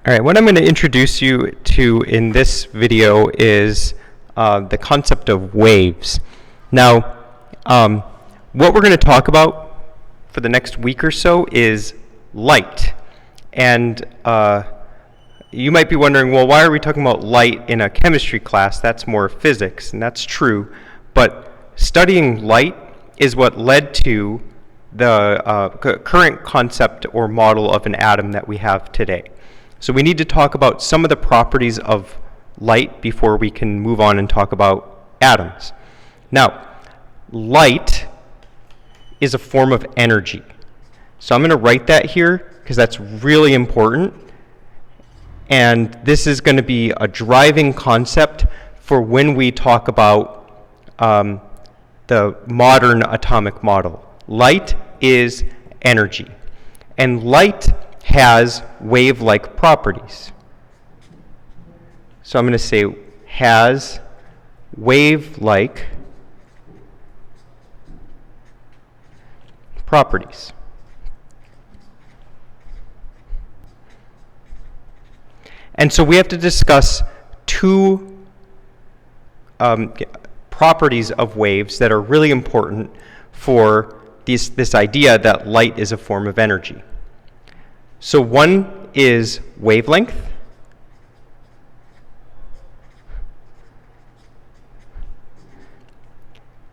All right, what I'm going to introduce you to in this video is the concept of waves. Now, what we're going to talk about for the next week or so is light. And you might be wondering, well, why are we talking about light in a chemistry class? That's more physics, and that's true. But studying light is what led to the current concept or model of an atom that we have today. So we need to talk about some of the properties of light before we can move on and talk about atoms. Now, light is a form of energy. So I'm going to write that here because that's really important. And this is going to be a driving concept for when we talk about the modern atomic model. Light is energy. And light has wave-like properties. So I'm going to say has wave-like properties. And so we have to discuss two properties of waves that are really important for this idea that light is a form of energy. So one is wavelength.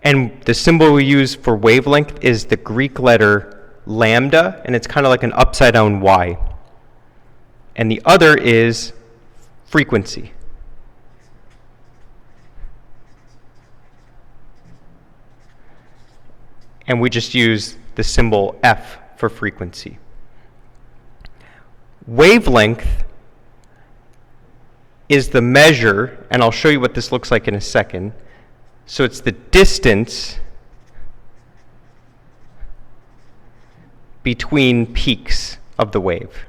And the symbol we use for wavelength is the Greek letter lambda, and it's kind of like an upside down Y. And the other is frequency. And we just use the symbol F for frequency. Wavelength is the measure, and I'll show you what this looks like in a second. So it's the distance between peaks of the wave.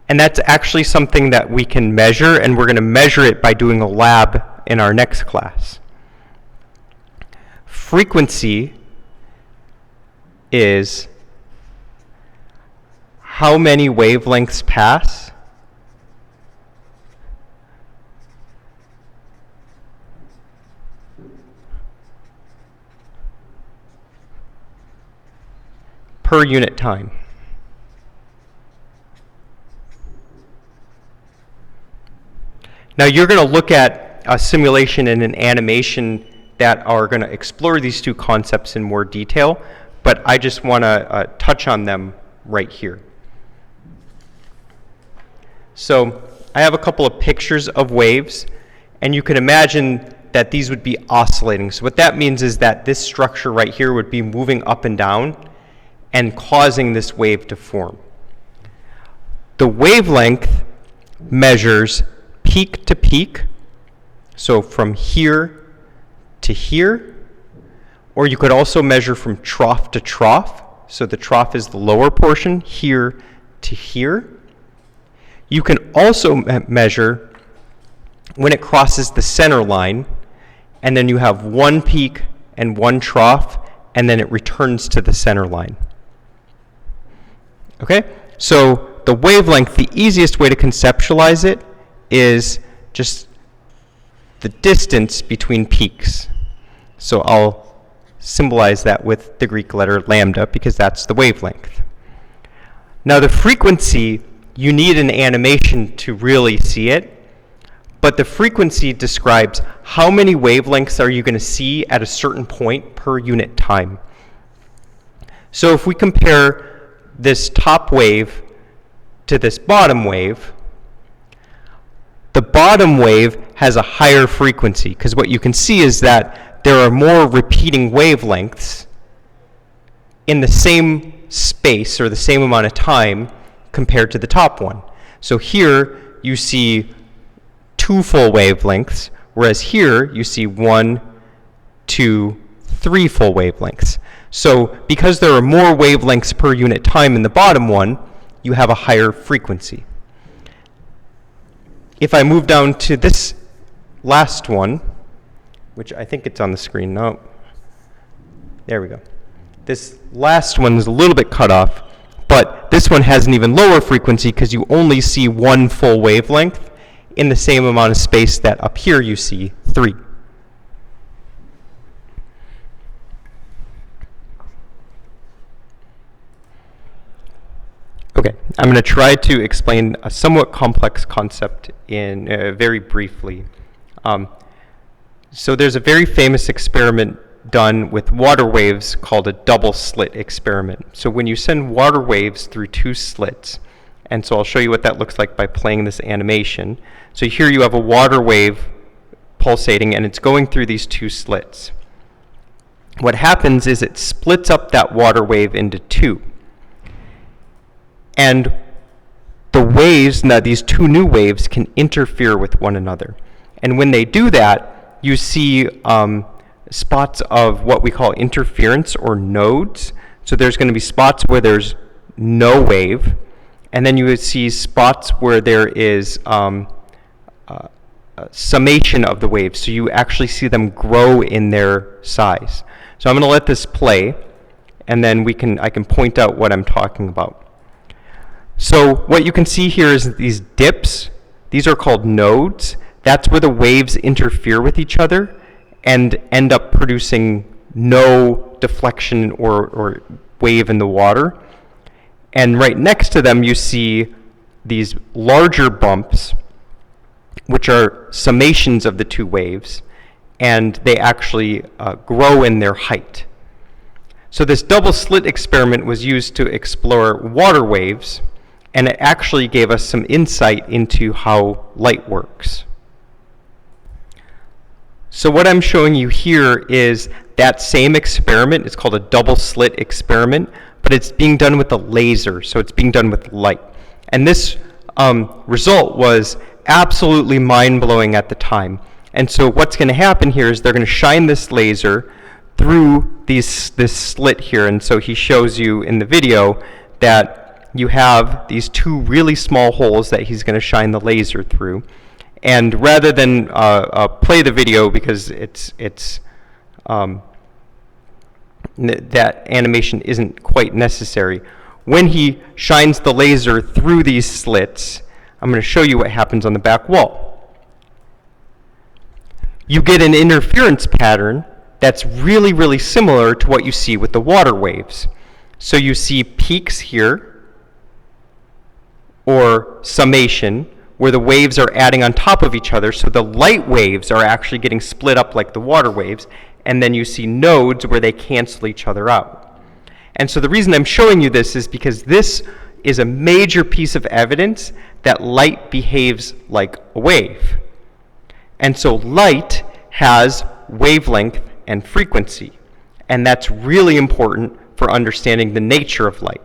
And that's actually something that we can measure, and we're going to measure it by doing a lab in our next class. Frequency is how many wavelengths pass per unit time. Now you're going to look at a simulation and an animation that are going to explore these two concepts in more detail, but I just want to touch on them right here. So I have a couple of pictures of waves, and you can imagine that these would be oscillating. So what that means is that this structure right here would be moving up and down and causing this wave to form. The wavelength measures peak to peak, so from here to here, or you could also measure from trough to trough. So the trough is the lower portion, here to here. You can also measure when it crosses the center line, and then you have one peak and one trough, and then it returns to the center line. Okay? So the wavelength, the easiest way to conceptualize it is just the distance between peaks. So I'll symbolize that with the Greek letter lambda because that's the wavelength. Now the frequency, you need an animation to really see it, but the frequency describes how many wavelengths are you going to see at a certain point per unit time. So if we compare this top wave to this bottom wave, the bottom wave has a higher frequency because what you can see is that there are more repeating wavelengths in the same space or the same amount of time compared to the top one. So here you see 2 full wavelengths, whereas here you see 1, 2, 3 full wavelengths. So because there are more wavelengths per unit time in the bottom one, you have a higher frequency. If I move down to this last one, which I think it's on the screen. No, there we go. This last one is a little bit cut off, but this one has an even lower frequency because you only see one full wavelength in the same amount of space that up here you see 3. Okay, I'm going to try to explain a somewhat complex concept in very briefly. So there's a very famous experiment done with water waves called a double slit experiment. So when you send water waves through 2 slits, and so I'll show you what that looks like by playing this animation. So here you have a water wave pulsating, and it's going through these 2 slits. What happens is it splits up that water wave into 2. And the waves, now these 2 new waves, can interfere with one another. And when they do that, you see spots of what we call interference or nodes. So there's going to be spots where there's no wave, and then you would see spots where there is summation of the waves. So you actually see them grow in their size. So I'm going to let this play, and then I can point out what I'm talking about. So what you can see here is these dips. These are called nodes. That's where the waves interfere with each other and end up producing no deflection or wave in the water. And right next to them you see these larger bumps, which are summations of the 2 waves, and they actually grow in their height. So this double slit experiment was used to explore water waves, and it actually gave us some insight into how light works. So what I'm showing you here is that same experiment. It's called a double slit experiment, but it's being done with a laser, so it's being done with light. And this result was absolutely mind-blowing at the time. And so what's going to happen here is they're going to shine this laser through this slit here. And so he shows you in the video that you have these 2 really small holes that he's going to shine the laser through. And rather than play the video, because that animation isn't quite necessary, when he shines the laser through these slits, I'm going to show you what happens on the back wall. You get an interference pattern that's really, really similar to what you see with the water waves. So you see peaks here, or summation, where the waves are adding on top of each other, so the light waves are actually getting split up like the water waves, and then you see nodes where they cancel each other out. And so the reason I'm showing you this is because this is a major piece of evidence that light behaves like a wave. And so light has wavelength and frequency, and that's really important for understanding the nature of light.